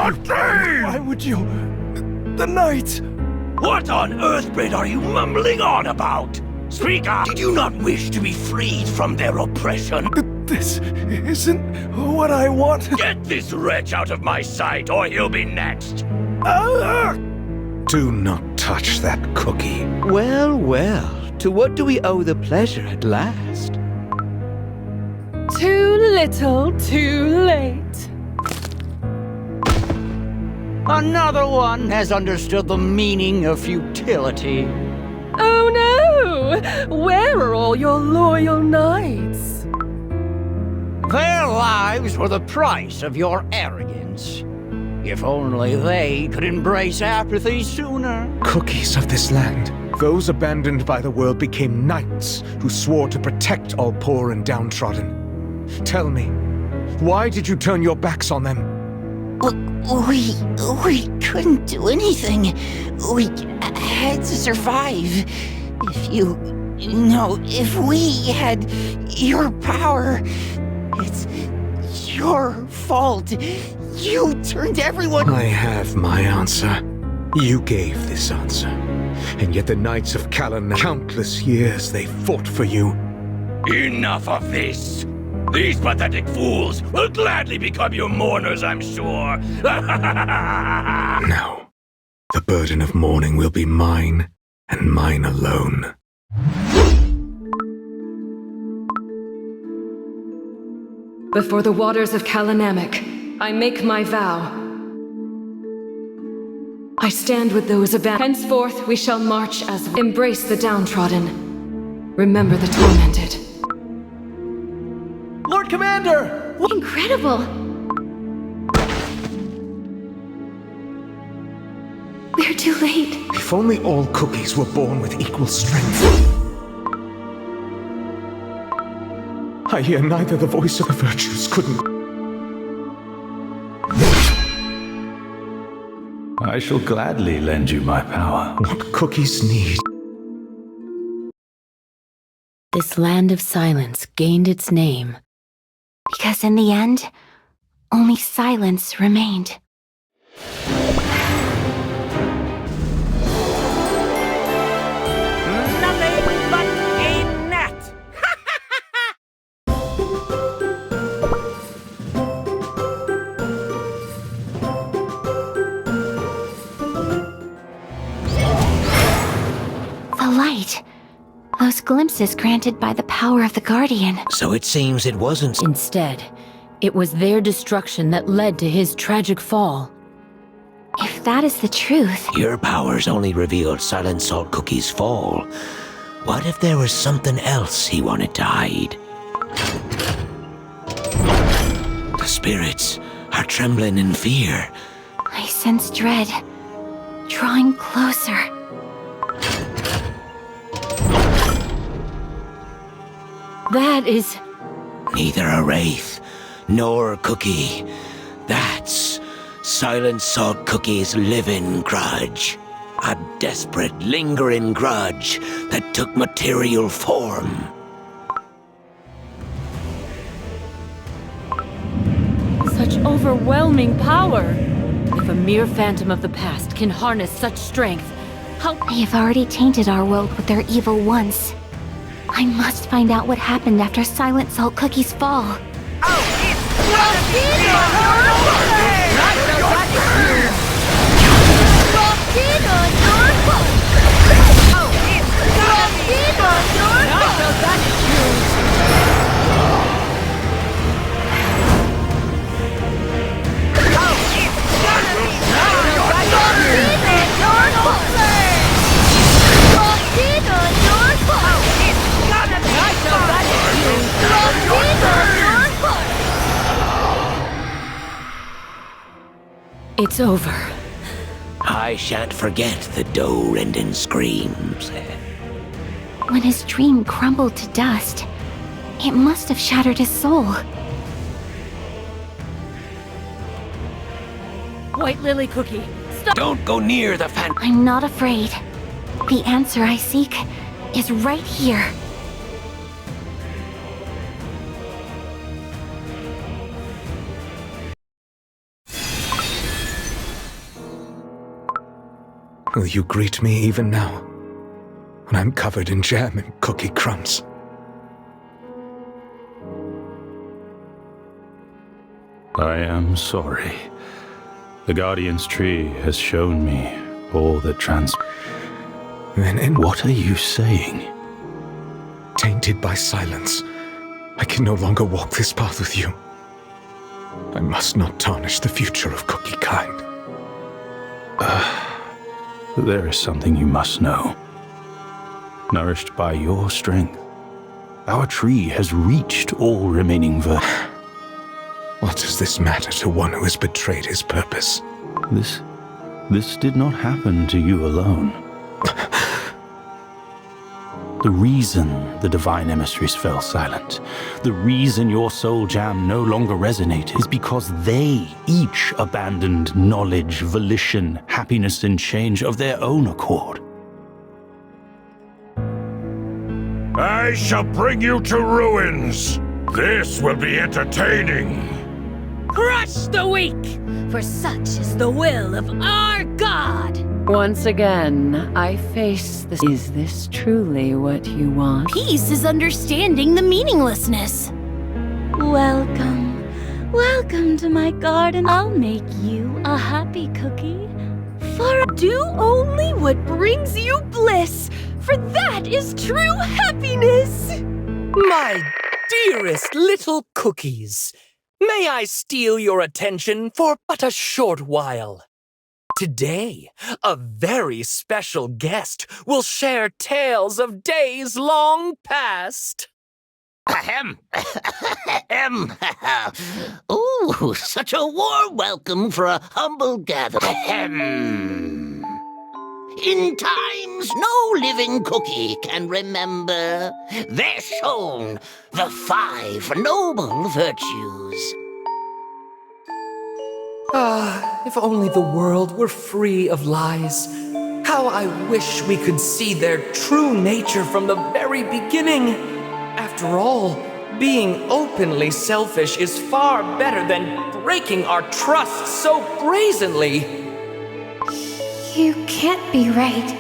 not game! Why would you? The knight! What on earthbread are you mumbling on about? Speak up! Did you not wish to be freed from their oppression? This isn't what I want. Get this wretch out of my sight, or he'll be next! Do not touch that cookie. Well, well, to what do we owe the pleasure at last? Too little, too late. Another one has understood the meaning of futility. Oh no! Where are all your loyal knights? Their lives were the price of your arrogance. If only they could embrace apathy sooner. Cookies of this land. Those abandoned by the world became knights who swore to protect all poor and downtrodden. Tell me, why did you turn your backs on them? We couldn't do anything. We had to survive. If we had your power, it's your fault. You turned everyone— I have my answer. You gave this answer. And yet the Knights of Callan, countless years they fought for you. Enough of this! These pathetic fools will gladly become your mourners, I'm sure. Now, the burden of mourning will be mine, and mine alone. Before the waters of Kalanamek, I make my vow. I stand with those abandoned. Henceforth we shall march as one. Embrace the downtrodden. Remember the tormented. Lord Commander! Incredible! We're too late. If only all cookies were born with equal strength. I hear neither the voice of the virtues couldn't. I shall gladly lend you my power. What cookies need. This land of silence gained its name because in the end, only silence remained. Nothing but a gnat! The light. Those glimpses granted by the power of the Guardian. So it seems it wasn't— Instead, it was their destruction that led to his tragic fall. If that is the truth, Your powers only revealed Silent Salt Cookie's fall. What if there was something else he wanted to hide? The spirits are trembling in fear. I sense dread, drawing closer. That is... Neither a wraith, nor a cookie. That's Silent Salt Cookie's living grudge. A desperate, lingering grudge that took material form. such overwhelming power. If a mere phantom of the past can harness such strength, how... They have already tainted our world with their evil once. I must find out what happened after Silent Salt Cookie's fall. It's over. I shan't forget the doe-rending screams. When his dream crumbled to dust, it must have shattered his soul. White Lily Cookie, stop! Don't go near the fan. I'm not afraid. The answer I seek is right here. Will you greet me even now, when I'm covered in jam and cookie crumbs? I am sorry. The Guardian's tree has shown me all that Then What are you saying? tainted by silence, I can no longer walk this path with you. I must not tarnish the future of Cookie kind. There is something you must know. Nourished by your strength, our tree has reached all remaining What does this matter to one who has betrayed his purpose? This did not happen to you alone. The reason the divine emissaries fell silent, the reason your soul jam no longer resonated, is because they each abandoned knowledge, volition, happiness, and change of their own accord. I shall bring you to ruins. This will be entertaining. Crush the weak, for such is the will of our God! Once again, I face this. Is this truly what you want? Peace is understanding the meaninglessness. Welcome. Welcome to my garden. I'll make you a happy cookie. For do only what brings you bliss, for that is true happiness. My dearest little cookies, may I steal your attention for but a short while? Today, a very special guest will share tales of days long past. Ahem. Ooh, such a warm welcome for a humble gathering. Ahem. In times no living cookie can remember, they're shown the 5 noble virtues. If only the world were free of lies. How I wish we could see their true nature from the very beginning. After all, being openly selfish is far better than breaking our trust so brazenly. You can't be right.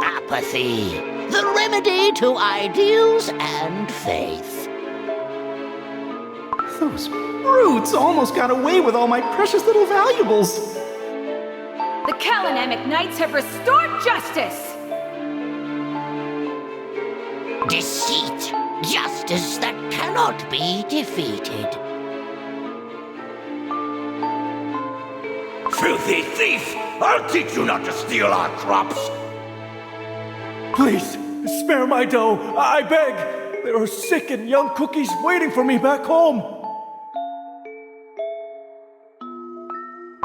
Apathy, the remedy to ideals and faith. Those brutes almost got away with all my precious little valuables. The Kalanamic Knights have restored justice! Deceit, justice that cannot be defeated. Filthy thief! I'll teach you not to steal our crops! Please, spare my dough, I beg. There are sick and young cookies waiting for me back home.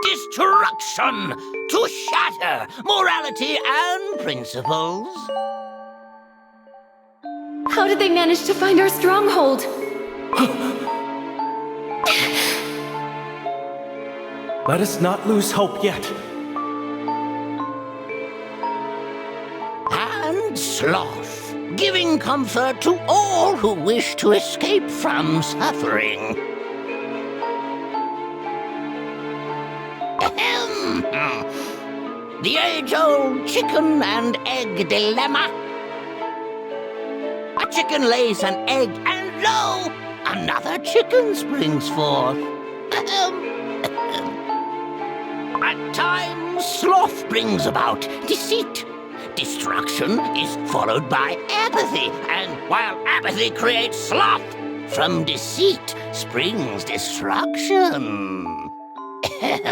Destruction to shatter morality and principles. How did they manage to find our stronghold? Let us not lose hope yet. And sloth, giving comfort to all who wish to escape from suffering. Ahem. The age-old chicken and egg dilemma. A chicken lays an egg, and lo, another chicken springs forth. At times, sloth brings about deceit. Destruction is followed by apathy, and while apathy creates sloth, from deceit springs destruction.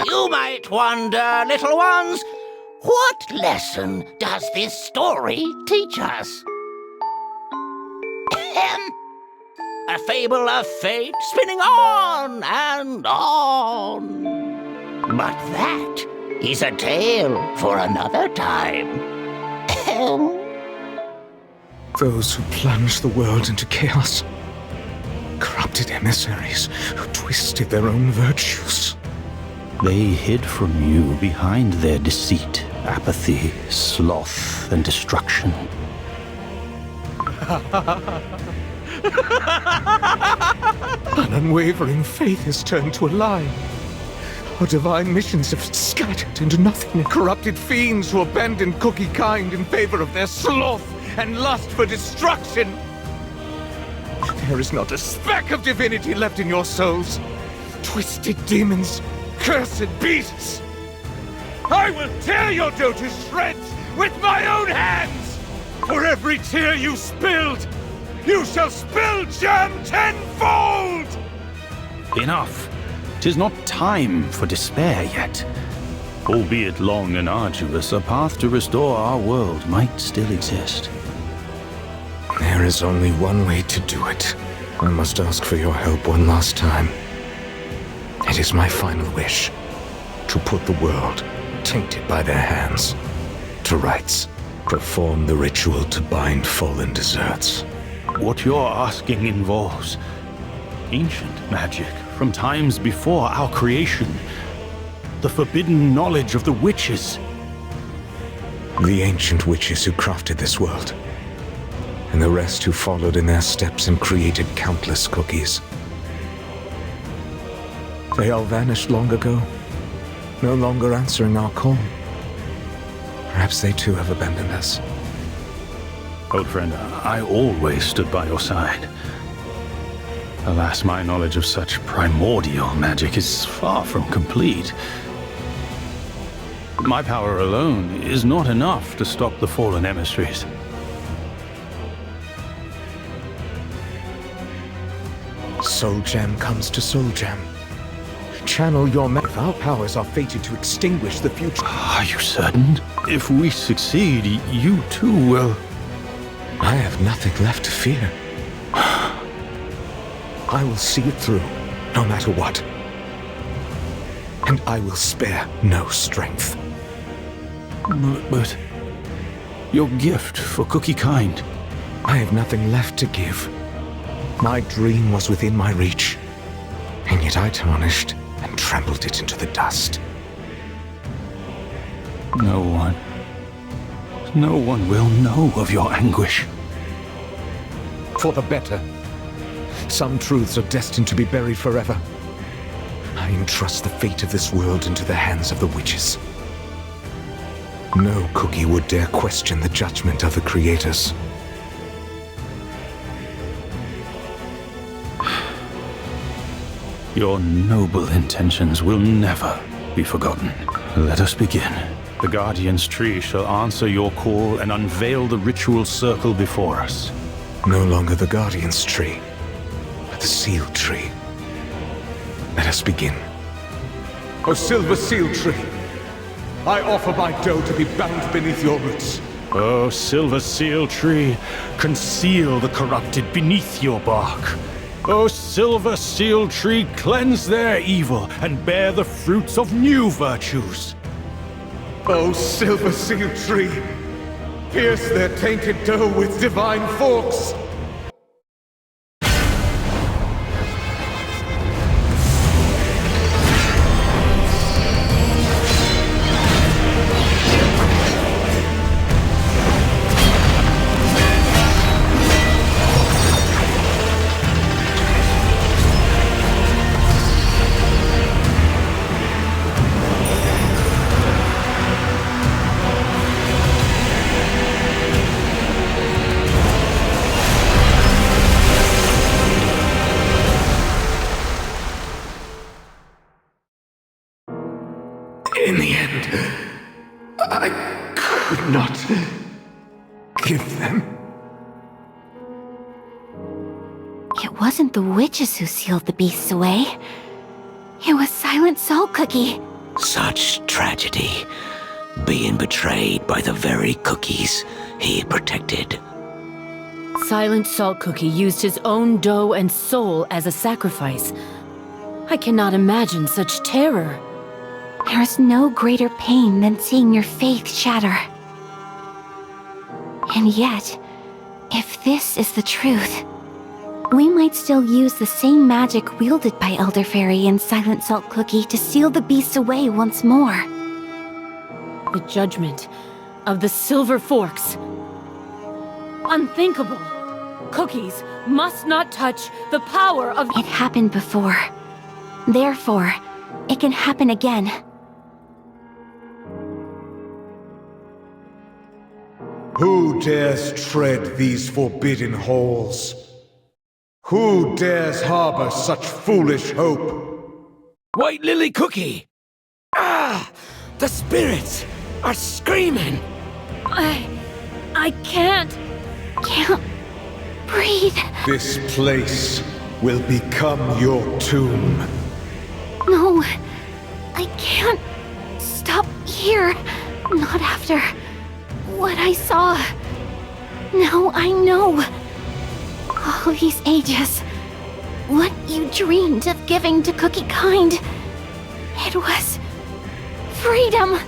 You might wonder, little ones, what lesson does this story teach us? A fable of fate spinning on and on. But that is a tale for another time. Those who plunged the world into chaos. Corrupted emissaries who twisted their own virtues. They hid from you behind their deceit, apathy, sloth, and destruction. An unwavering faith has turned to a lie. Our divine missions have scattered into nothing. Corrupted fiends who abandoned Cookie kind in favor of their sloth and lust for destruction. There is not a speck of divinity left in your souls. Twisted demons, cursed beasts. I will tear your dough to shreds with my own hands! For every tear you spilled, you shall spill jam tenfold! Enough. 'Tis not time for despair yet. Albeit long and arduous, a path to restore our world might still exist. There is only one way to do it. I must ask for your help one last time. It is my final wish to put the world, tainted by their hands, to rights. Perform the ritual to bind fallen deserts. What you're asking involves ancient magic from times before our creation. The forbidden knowledge of the witches. The ancient witches who crafted this world. And the rest who followed in their steps and created countless cookies. They all vanished long ago, no longer answering our call. Perhaps they too have abandoned us. Old friend, I always stood by your side. Alas, my knowledge of such primordial magic is far from complete. My power alone is not enough to stop the fallen emissaries. Soul Gem comes to Soul Gem. Channel your Our powers are fated to extinguish the future. Are you certain? If we succeed, you too will... I have nothing left to fear. I will see it through, no matter what. And I will spare no strength. But your gift for Cookie kind... I have nothing left to give. My dream was within my reach, and yet I tarnished and trampled it into the dust. No one will know of your anguish. For the better. Some truths are destined to be buried forever. I entrust the fate of this world into the hands of the witches. No cookie would dare question the judgment of the creators. Your noble intentions will never be forgotten. Let us begin. The Guardian's Tree shall answer your call and unveil the ritual circle before us. No longer the Guardian's Tree, but the Seal Tree. Let us begin. O Silver Seal Tree, I offer my dough to be bound beneath your roots. O Silver Seal Tree, conceal the corrupted beneath your bark. O Silver Seal Tree, cleanse their evil and bear the fruits of new virtues. O Silver Seal Tree, pierce their tainted dough with divine forks. In the end, I could not give them. It wasn't the witches who sealed the beasts away. It was Silent Salt Cookie. Such tragedy, being betrayed by the very cookies he protected. Silent Salt Cookie used his own dough and soul as a sacrifice. I cannot imagine such terror. There is no greater pain than seeing your faith shatter. And yet, if this is the truth, we might still use the same magic wielded by Elder Fairy and Silent Salt Cookie to seal the beasts away once more. The judgment of the Silver Forks. Unthinkable. Cookies must not touch the power of... It happened before. Therefore, it can happen again. Who dares tread these forbidden halls? Who dares harbor such foolish hope? White Lily Cookie! Ah! The spirits are screaming! I can't Breathe. This place will become your tomb. No, I can't stop here. Not after what I saw. Now I know. All these ages, what you dreamed of giving to Cookie Kind, it was freedom.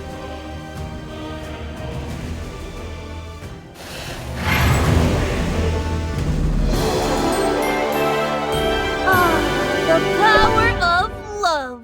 The power of love.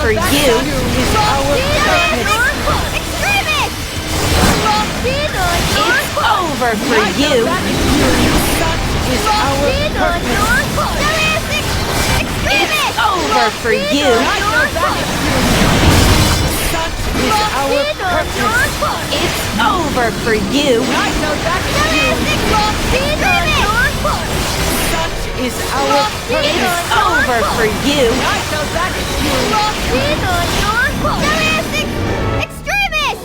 for you is our purpose. Extremist! It's over for you. Such is our purpose. It's over for you. Such is our purpose. It's over for you. Such is our purpose. It's over for you. Extremist!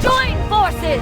Join forces!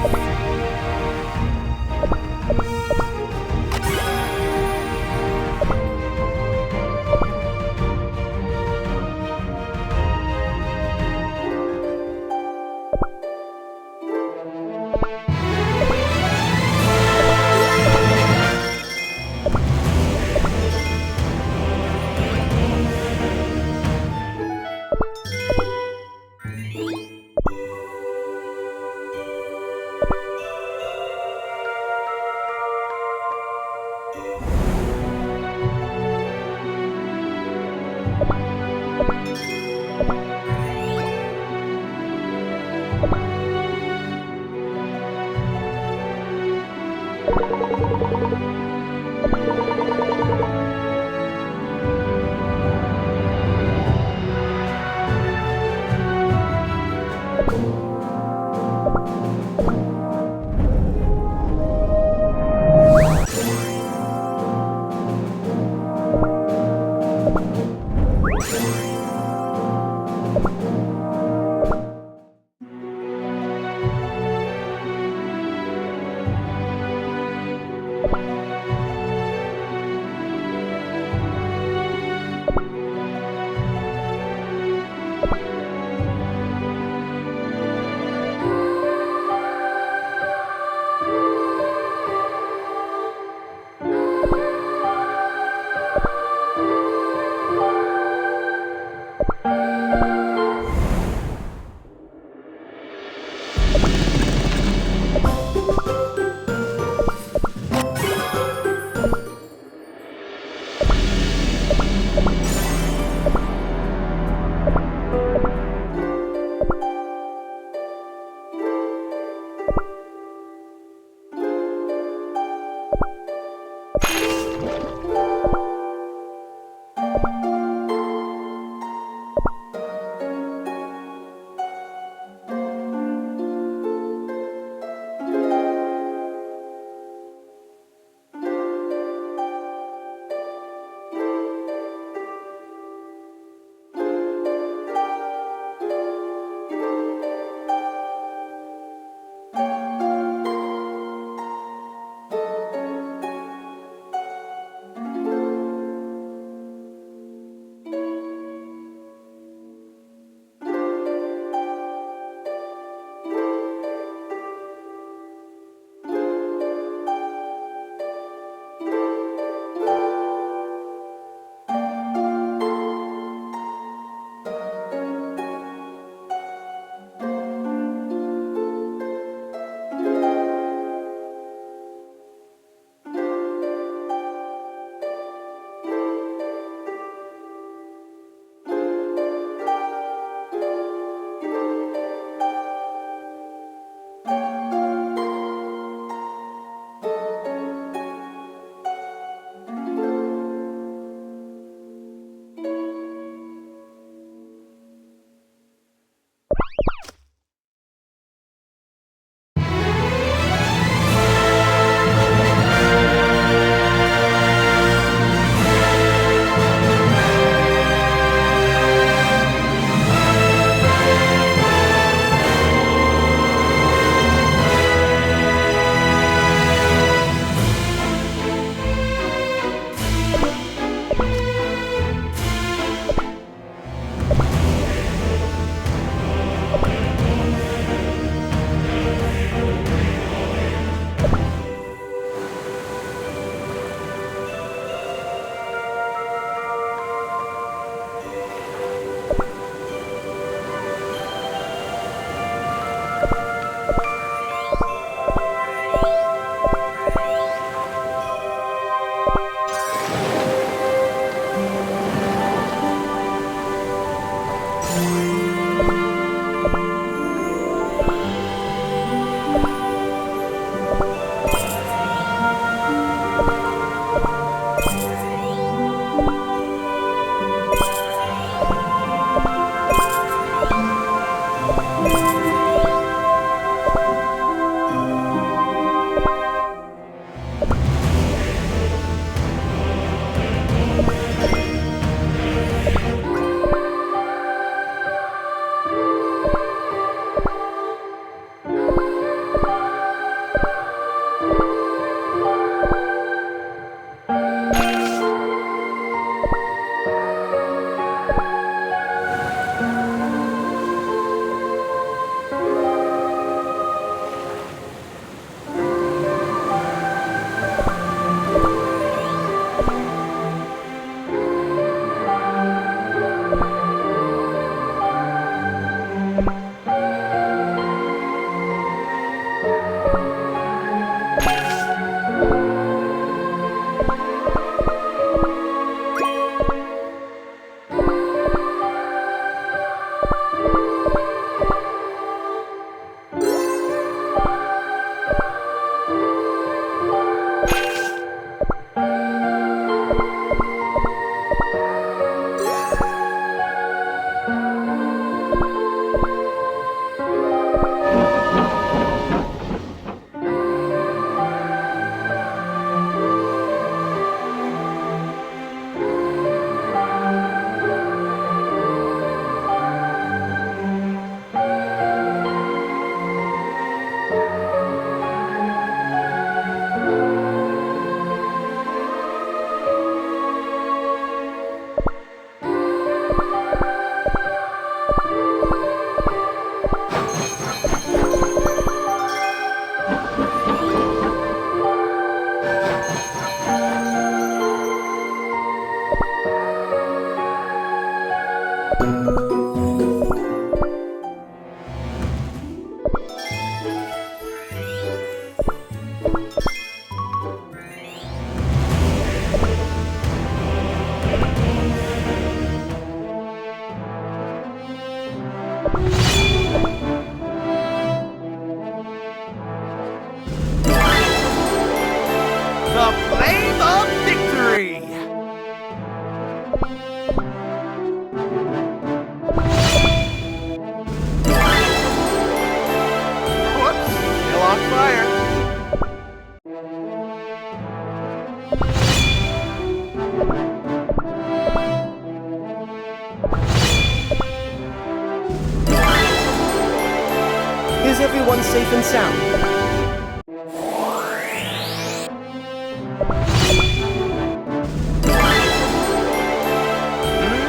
is everyone safe and sound?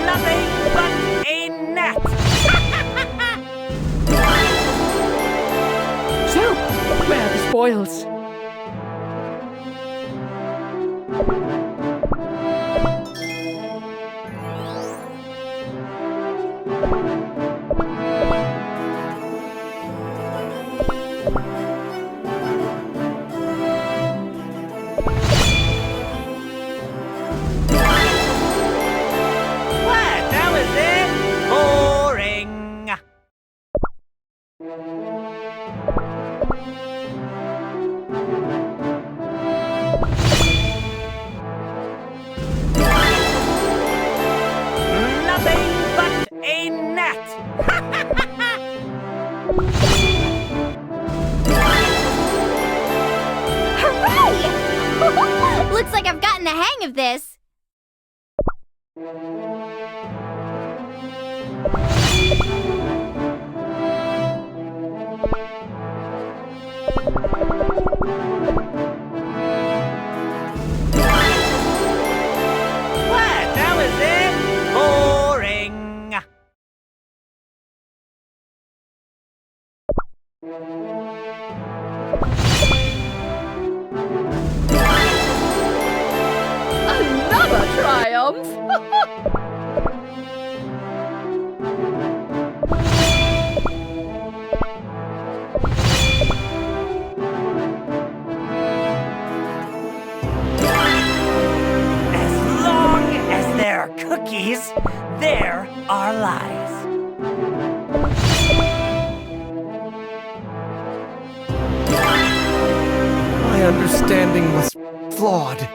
Nothing but a net! So, where are the spoils? What? That was it? Boring! Nothing but a net! Hooray! Looks like I've gotten the hang of this. What? That was it? Boring! Another triumph! As long as there are cookies, there are lies. My understanding was flawed.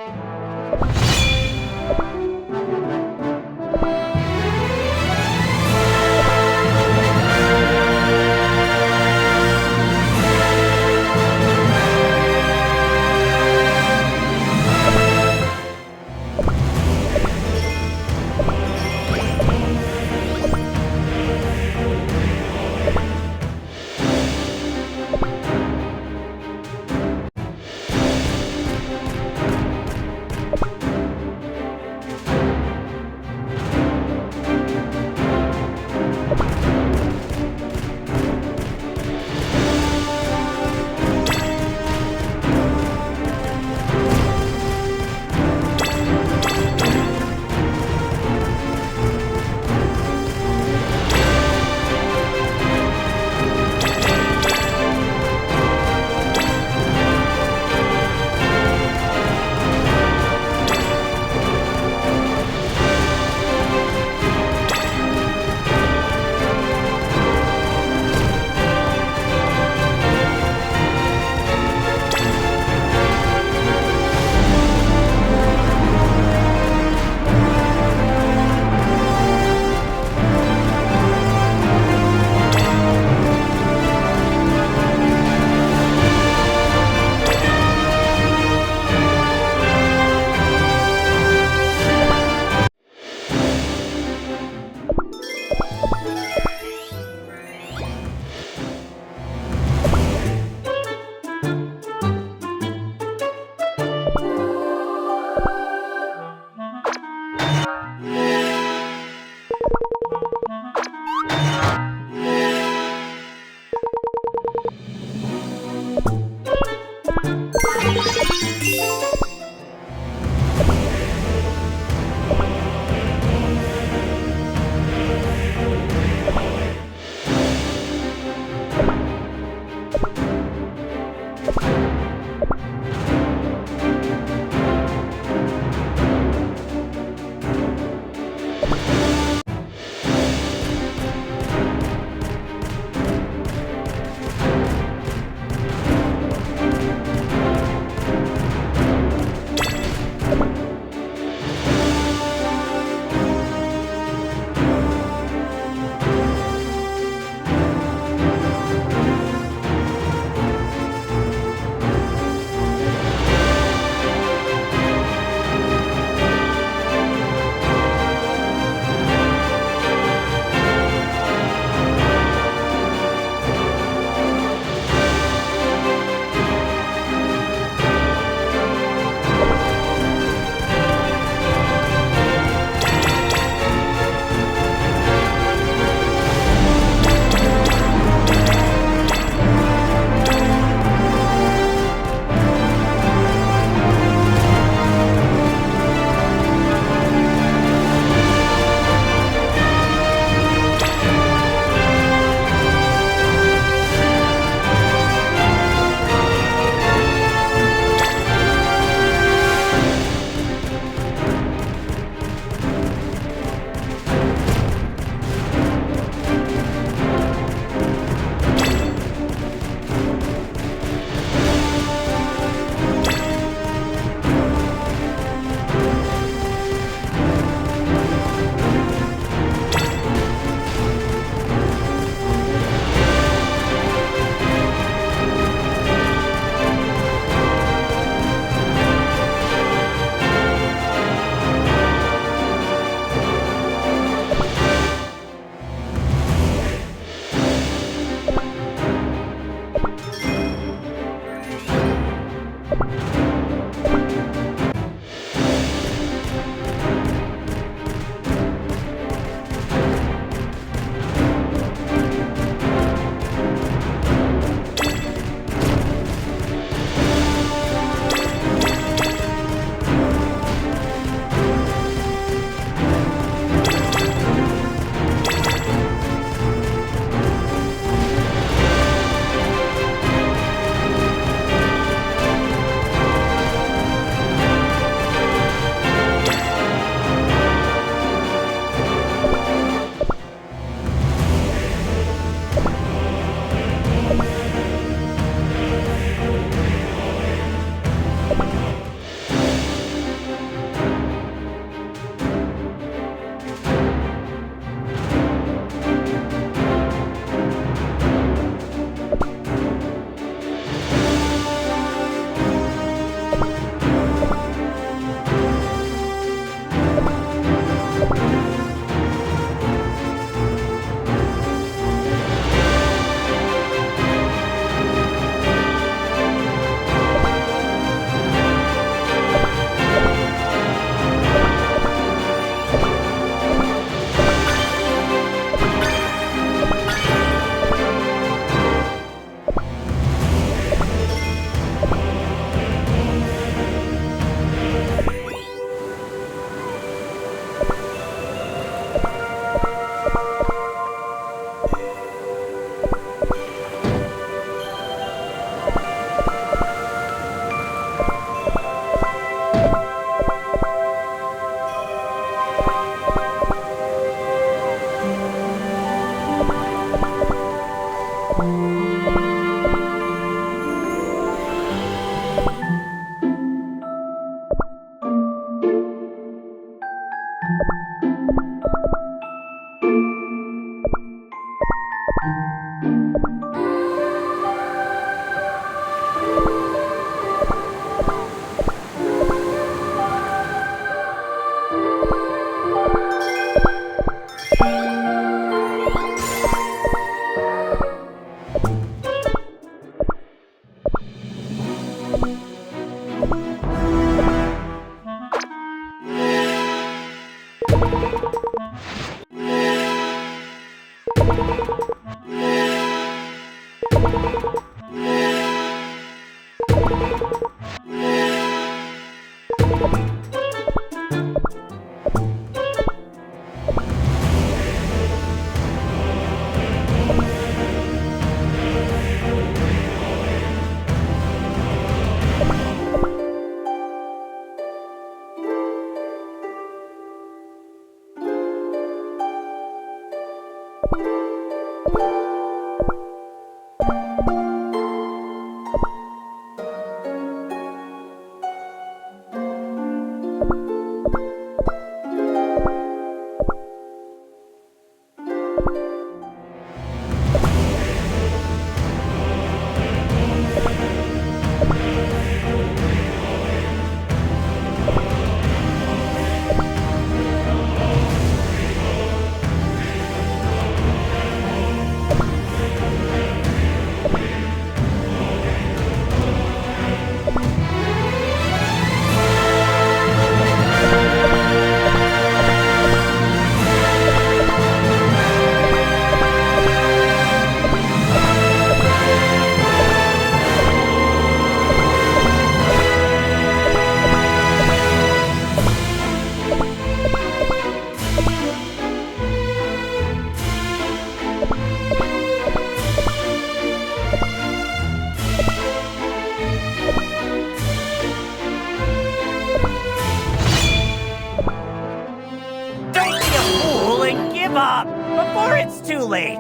Give up before it's too late.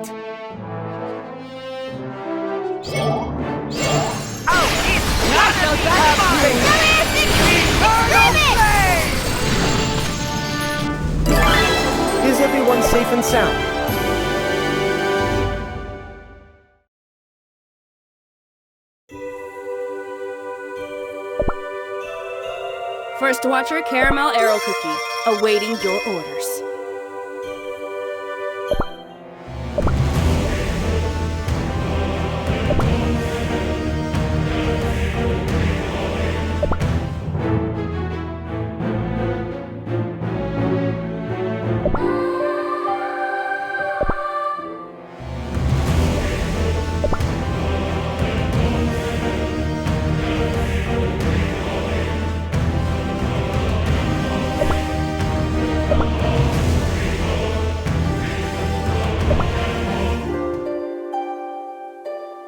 Oh, it's not so bad! Is everyone safe and sound? First Watcher Caramel Arrow Cookie, awaiting your orders.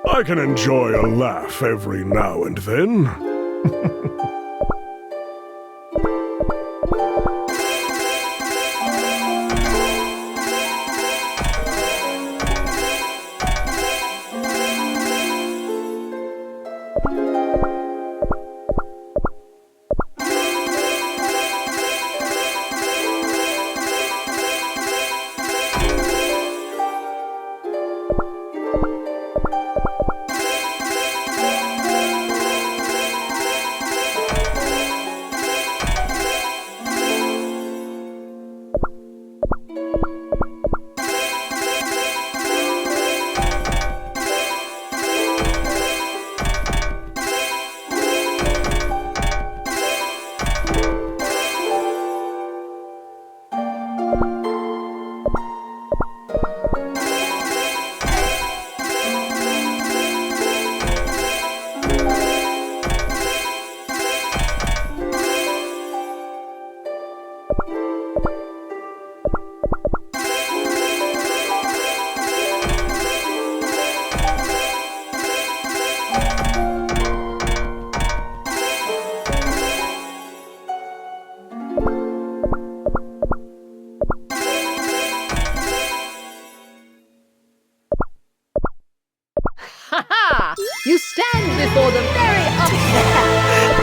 I can enjoy a laugh every now and then. You stand before the very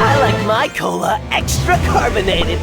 I like my cola extra carbonated.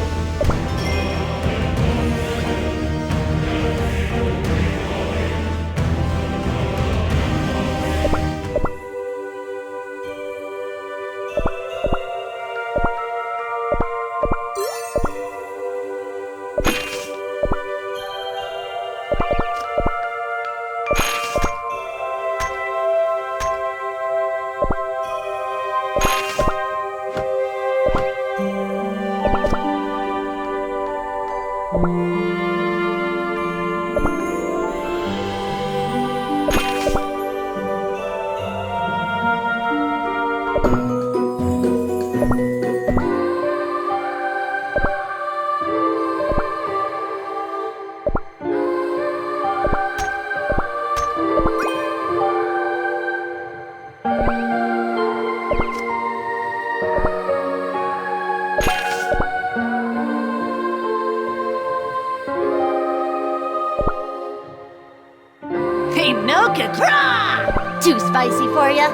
Too spicy for ya?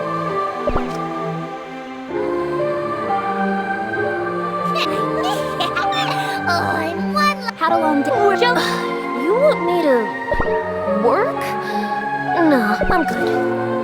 Had a long day. You want me to work? No, I'm good.